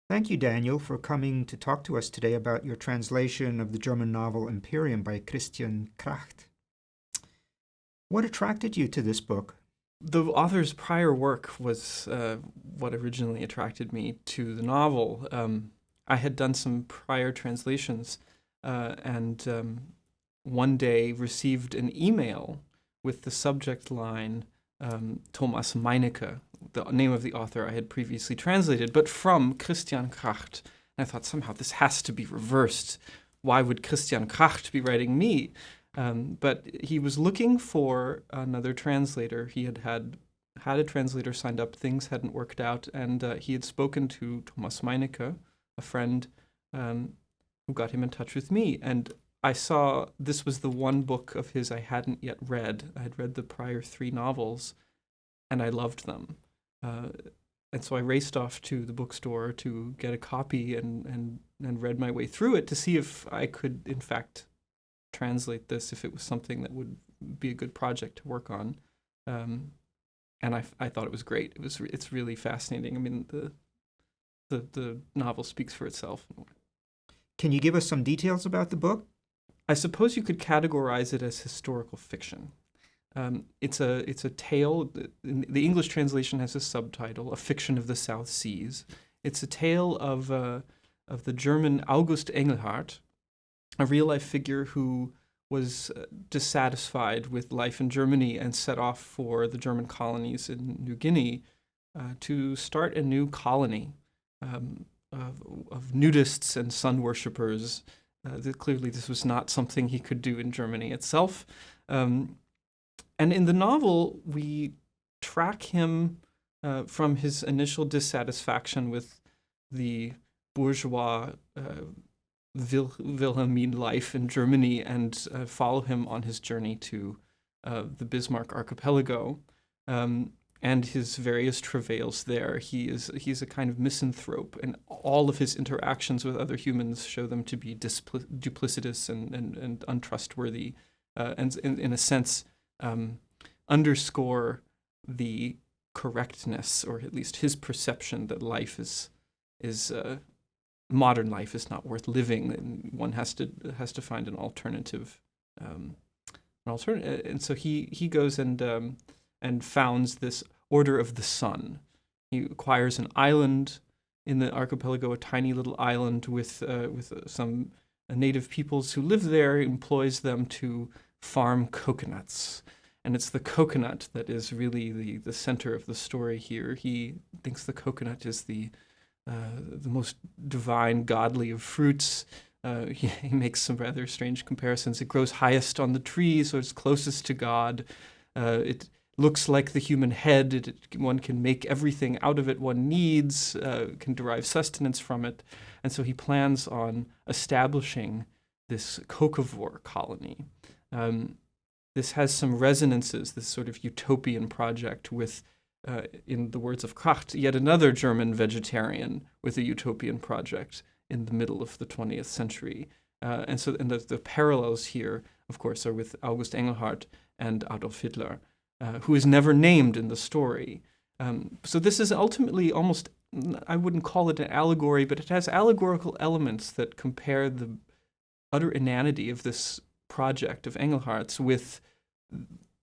Thank you, Daniel, for coming to talk to us today about your translation of the German novel Imperium by Christian Kracht. What attracted you to this book? The author's prior work was what originally attracted me to the novel. I had done some prior translations and one day received an email with the subject line Thomas Meinecke, the name of the author I had previously translated, but from Christian Kracht. And I thought somehow this has to be reversed. Why would Christian Kracht be writing me? But he was looking for another translator. He had a translator signed up. Things hadn't worked out, and he had spoken to Thomas Meinecke, a friend, who got him in touch with me. And I saw this was the one book of his I hadn't yet read. I had read the prior 3 novels, and I loved them. And so I raced off to the bookstore to get a copy and read my way through it to see if I could, in fact, translate this, if it was something that would be a good project to work on. And I thought it was great. It's really fascinating. I mean, the novel speaks for itself. Can you give us some details about the book? I suppose you could categorize it as historical fiction. It's a tale. The English translation has a subtitle, "A Fiction of the South Seas." It's a tale of the German August Engelhardt, a real-life figure who was dissatisfied with life in Germany and set off for the German colonies in New Guinea to start a new colony of nudists and sun worshippers. Clearly, this was not something he could do in Germany itself. And in the novel, we track him from his initial dissatisfaction with the bourgeois Wilhelmine life in Germany and follow him on his journey to the Bismarck Archipelago and his various travails there. He's a kind of misanthrope, and all of his interactions with other humans show them to be duplicitous and untrustworthy, and in a sense underscore the correctness, or at least his perception that life is modern life is not worth living, and one has to find an alternative. And so he goes and founds this Order of the Sun. He acquires an island in the archipelago, a tiny little island with some native peoples who live there. He employs them to farm coconuts. And it's the coconut that is really the center of the story here. He thinks the coconut is the most divine, godly of fruits. He makes some rather strange comparisons. It grows highest on the tree, so it's closest to God. It looks like the human head. One can make everything out of it one needs, can derive sustenance from it. And so he plans on establishing this cocavore colony. This has some resonances, this sort of utopian project with, in the words of Kracht, yet another German vegetarian with a utopian project in the middle of the 20th century. And the parallels here, of course, are with August Engelhardt and Adolf Hitler, who is never named in the story. So this is ultimately almost, I wouldn't call it an allegory, but it has allegorical elements that compare the utter inanity of this project of Engelhardt's with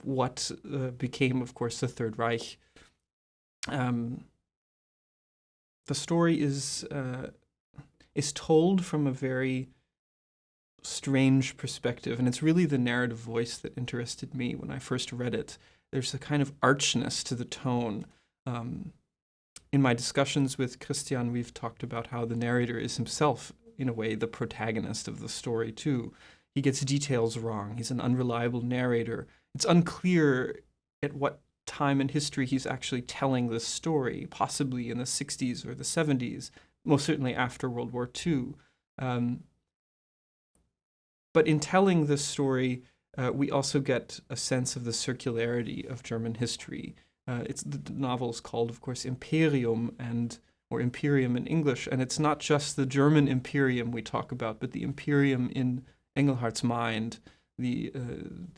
what became, of course, the Third Reich. The story is told from a very strange perspective, and it's really the narrative voice that interested me when I first read it. There's a kind of archness to the tone. In my discussions with Christian, we've talked about how the narrator is himself, in a way, the protagonist of the story, too. He gets details wrong. He's an unreliable narrator. It's unclear at what time in history he's actually telling this story, possibly in the 60s or the 70s, most certainly after World War II. But in telling this story, we also get a sense of the circularity of German history. The novel is called, of course, Imperium, or Imperium in English, and it's not just the German Imperium we talk about, but the Imperium in Engelhardt's mind, the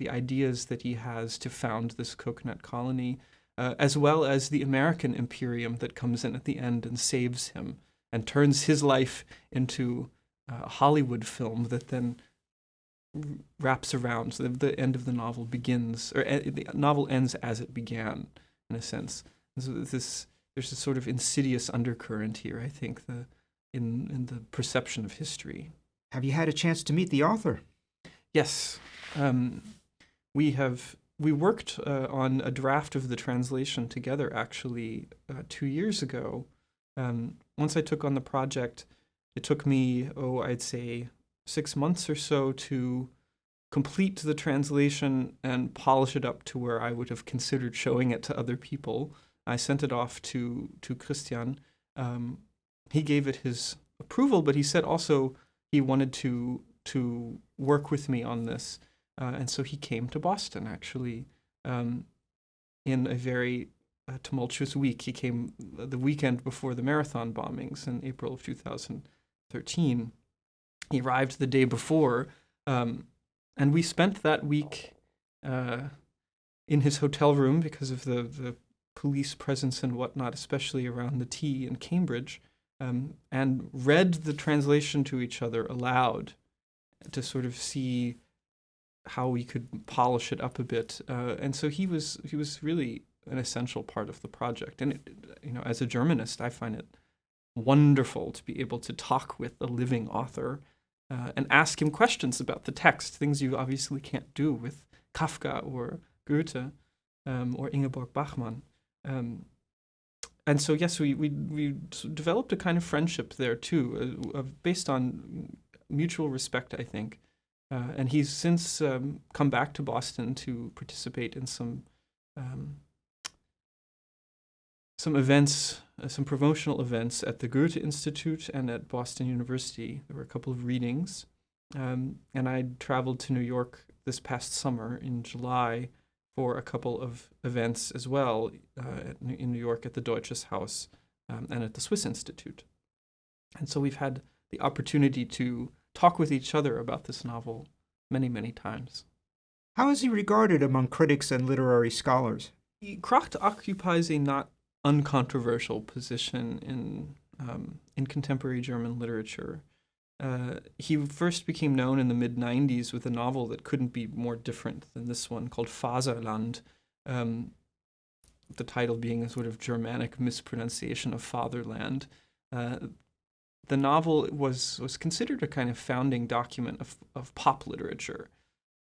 ideas that he has to found this coconut colony, as well as the American Imperium that comes in at the end and saves him and turns his life into a Hollywood film that then wraps around. So the end of the novel begins, or the novel ends as it began, in a sense. So there's this sort of insidious undercurrent here, I think, in the perception of history. Have you had a chance to meet the author? Yes. We worked on a draft of the translation together, actually, 2 years ago. Once I took on the project, it took me, I'd say 6 months or so to complete the translation and polish it up to where I would have considered showing it to other people. I sent it off to Christian. He gave it his approval, but he said also he wanted to work with me on this. And so he came to Boston, actually, in a very tumultuous week. He came the weekend before the marathon bombings in April of 2013. He arrived the day before, and we spent that week in his hotel room because of the police presence and whatnot, especially around the T in Cambridge, and read the translation to each other aloud to sort of see how we could polish it up a bit. And so he was really an essential part of the project. And as a Germanist, I find it wonderful to be able to talk with a living author and ask him questions about the text, things you obviously can't do with Kafka or Goethe or Ingeborg Bachmann. And so, yes, we developed a kind of friendship there, too, based on mutual respect, I think. And he's since come back to Boston to participate in some events, some promotional events at the Goethe Institute and at Boston University. There were a couple of readings. And I traveled to New York this past summer in July for a couple of events as well in New York at the Deutsches Haus and at the Swiss Institute. And so we've had the opportunity to talk with each other about this novel many, many times. How is he regarded among critics and literary scholars? Kracht occupies a not uncontroversial position in contemporary German literature. He first became known in the mid-90s with a novel that couldn't be more different than this one called Faserland, the title being a sort of Germanic mispronunciation of fatherland. The novel was considered a kind of founding document of pop literature.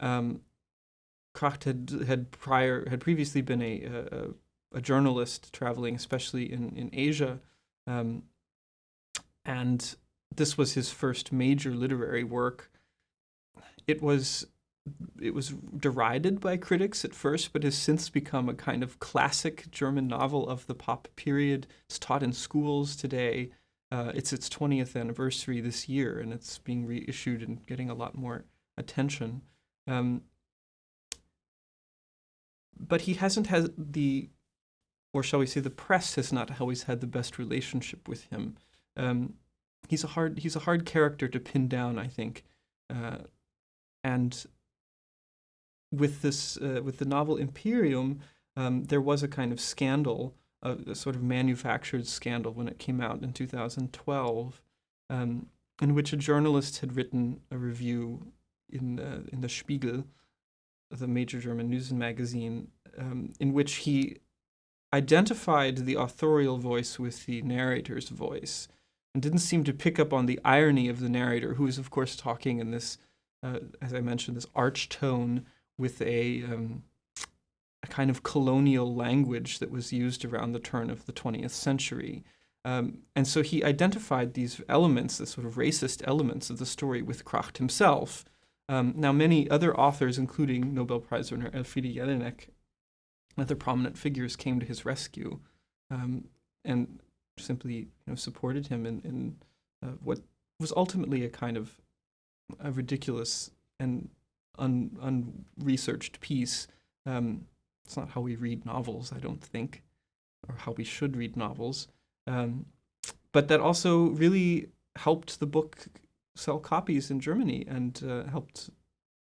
Kracht had previously been a journalist traveling, especially in Asia, and this was his first major literary work. It was derided by critics at first, but has since become a kind of classic German novel of the pop period. It's taught in schools today. It's its 20th anniversary this year, and it's being reissued and getting a lot more attention. But he hasn't had or shall we say, the press has not always had the best relationship with him. He's a hard character to pin down, I think, and with the novel Imperium, there was a kind of scandal, a sort of manufactured scandal when it came out in 2012, in which a journalist had written a review in the Spiegel, the major German news magazine, in which he identified the authorial voice with the narrator's voice, and didn't seem to pick up on the irony of the narrator, who is, of course, talking in this, as I mentioned, this arch tone with a kind of colonial language that was used around the turn of the 20th century. And so he identified these elements, the sort of racist elements of the story with Kracht himself. Now, many other authors, including Nobel Prize winner Elfriede Jelinek, other prominent figures came to his rescue and simply supported him in what was ultimately a kind of a ridiculous and unresearched piece. It's not how we read novels, I don't think, or how we should read novels. But that also really helped the book sell copies in Germany and helped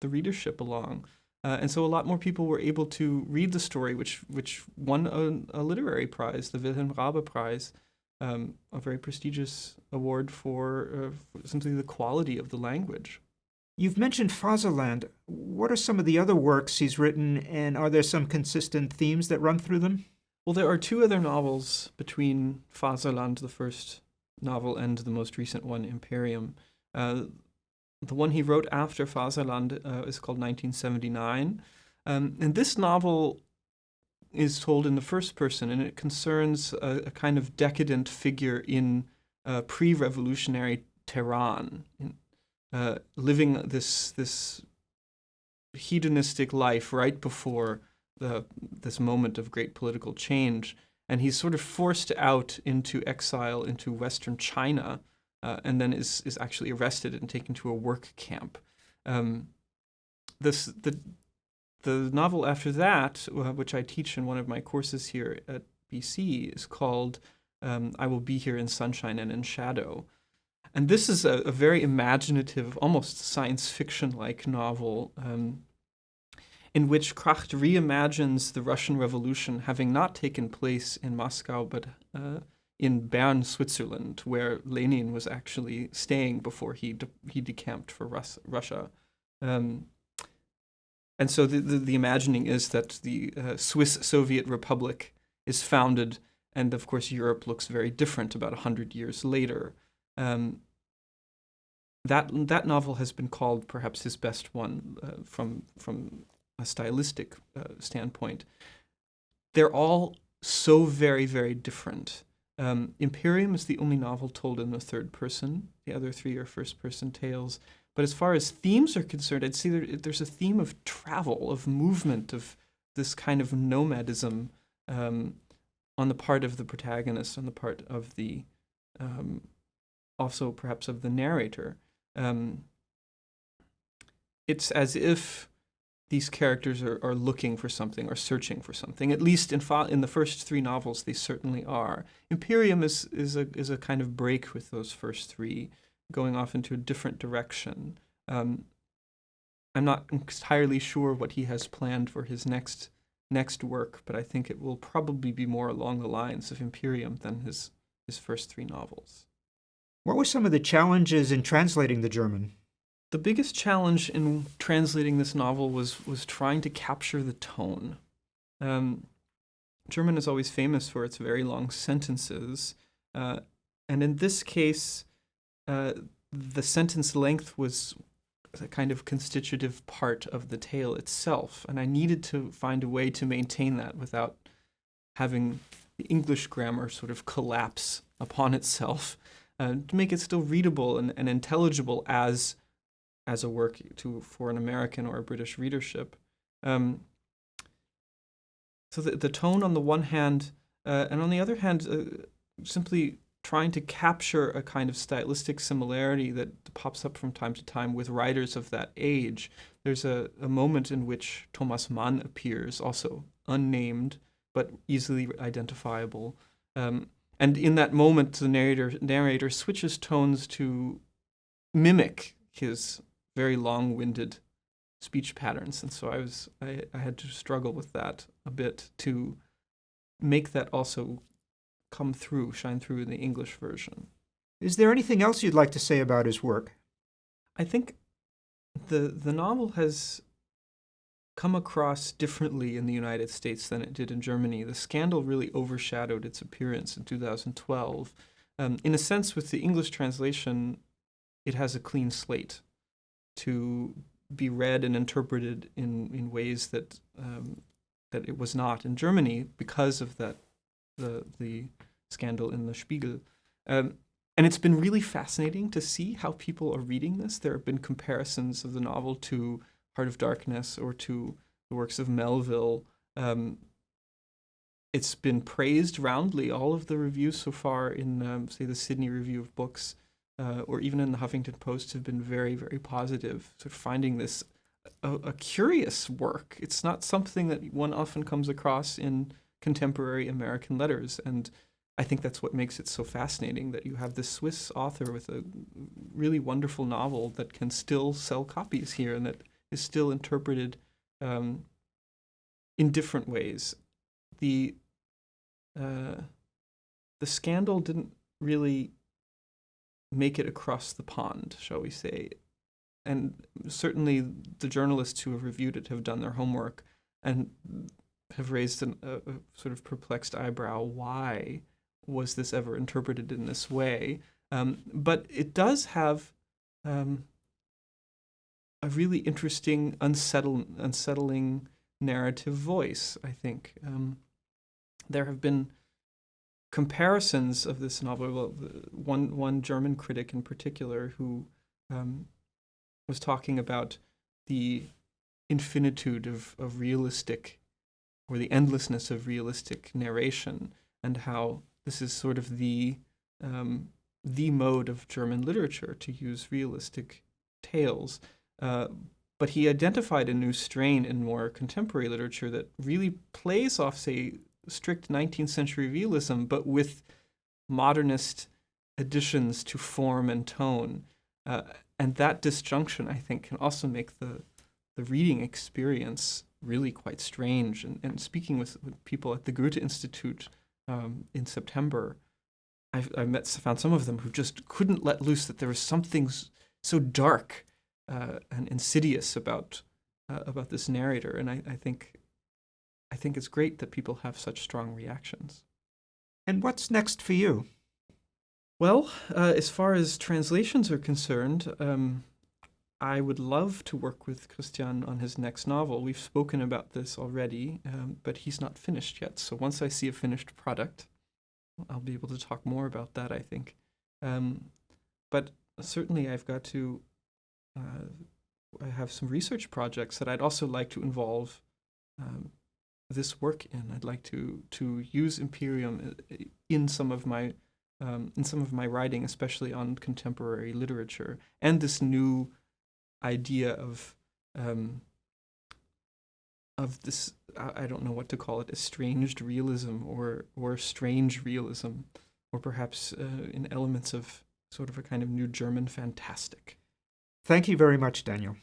the readership along. And so a lot more people were able to read the story, which won a literary prize, the Wilhelm Raabe Prize, a very prestigious award for simply the quality of the language. You've mentioned Fatherland. What are some of the other works he's written, and are there some consistent themes that run through them? Well, there are two other novels between Fatherland, the first novel, and the most recent one, Imperium. The one he wrote after Fatherland is called 1979. And this novel is told in the first person, and it concerns a kind of decadent figure in pre-revolutionary Tehran, living this hedonistic life right before this moment of great political change. And he's sort of forced out into exile into Western China, and then is actually arrested and taken to a work camp. The novel after that, which I teach in one of my courses here at BC, is called I Will Be Here in Sunshine and in Shadow. And this is a very imaginative, almost science fiction-like novel in which Kracht reimagines the Russian Revolution having not taken place in Moscow, but in Bern, Switzerland, where Lenin was actually staying before he decamped for Russia. And so the imagining is that the Swiss Soviet Republic is founded, and of course Europe looks very different about 100 years later. That novel has been called perhaps his best one from a stylistic standpoint. They're all so very, very different. Imperium is the only novel told in the third person. The other three are first-person tales. But as far as themes are concerned, I'd say there's a theme of travel, of movement, of this kind of nomadism on the part of the protagonist, on the part of the, also perhaps of the narrator. It's as if these characters are looking for something or searching for something. At least in the first three novels, they certainly are. Imperium is a kind of break with those first three, going off into a different direction. I'm not entirely sure what he has planned for his next work, but I think it will probably be more along the lines of Imperium than his first three novels. What were some of the challenges in translating the German? The biggest challenge in translating this novel was trying to capture the tone. German is always famous for its very long sentences, and in this case, the sentence length was a kind of constitutive part of the tale itself, and I needed to find a way to maintain that without having the English grammar sort of collapse upon itself, to make it still readable and intelligible as a work for an American or a British readership. So the tone on the one hand, and on the other hand, simply trying to capture a kind of stylistic similarity that pops up from time to time with writers of that age. There's a moment in which Thomas Mann appears, also unnamed, but easily identifiable. And in that moment, the narrator switches tones to mimic his very long-winded speech patterns. And so I had to struggle with that a bit to make that also shine through in the English version. Is there anything else you'd like to say about his work? I think the novel has come across differently in the United States than it did in Germany. The scandal really overshadowed its appearance in 2012. In a sense, with the English translation, it has a clean slate to be read and interpreted in ways that it was not in Germany because of the scandal in the Spiegel. And it's been really fascinating to see how people are reading this. There have been comparisons of the novel to Heart of Darkness or to the works of Melville. It's been praised roundly. All of the reviews so far in, say, the Sydney Review of Books, or even in the Huffington Post, have been very, very positive. Sort of finding this a curious work. It's not something that one often comes across in contemporary American letters, and I think that's what makes it so fascinating, that you have this Swiss author with a really wonderful novel that can still sell copies here and that is still interpreted in different ways. The the scandal didn't really make it across the pond, shall we say. And certainly the journalists who have reviewed it have done their homework and have raised a sort of perplexed eyebrow. Why was this ever interpreted in this way? But it does have a really interesting, unsettling narrative voice, I think. There have been comparisons of this novel. Well, one German critic in particular who was talking about the infinitude of realistic, or the endlessness of realistic narration, and how this is sort of the mode of German literature to use realistic tales. But he identified a new strain in more contemporary literature that really plays off, say, strict 19th century realism, but with modernist additions to form and tone. And that disjunction, I think, can also make the reading experience really quite strange. And speaking with people at the Goethe Institute in September, I found some of them who just couldn't let loose that there was something so dark and insidious about this narrator. And I think it's great that people have such strong reactions. And what's next for you? Well, as far as translations are concerned, I would love to work with Christian on his next novel. We've spoken about this already, but he's not finished yet. So once I see a finished product, I'll be able to talk more about that, I think. But certainly I've got to I have some research projects that I'd also like to involve this work in. I'd like to use Imperium in some of my writing, especially on contemporary literature, and this new idea of this, I don't know what to call it, estranged realism or strange realism, or perhaps in elements of sort of a kind of new German fantastic. Thank you very much, Daniel.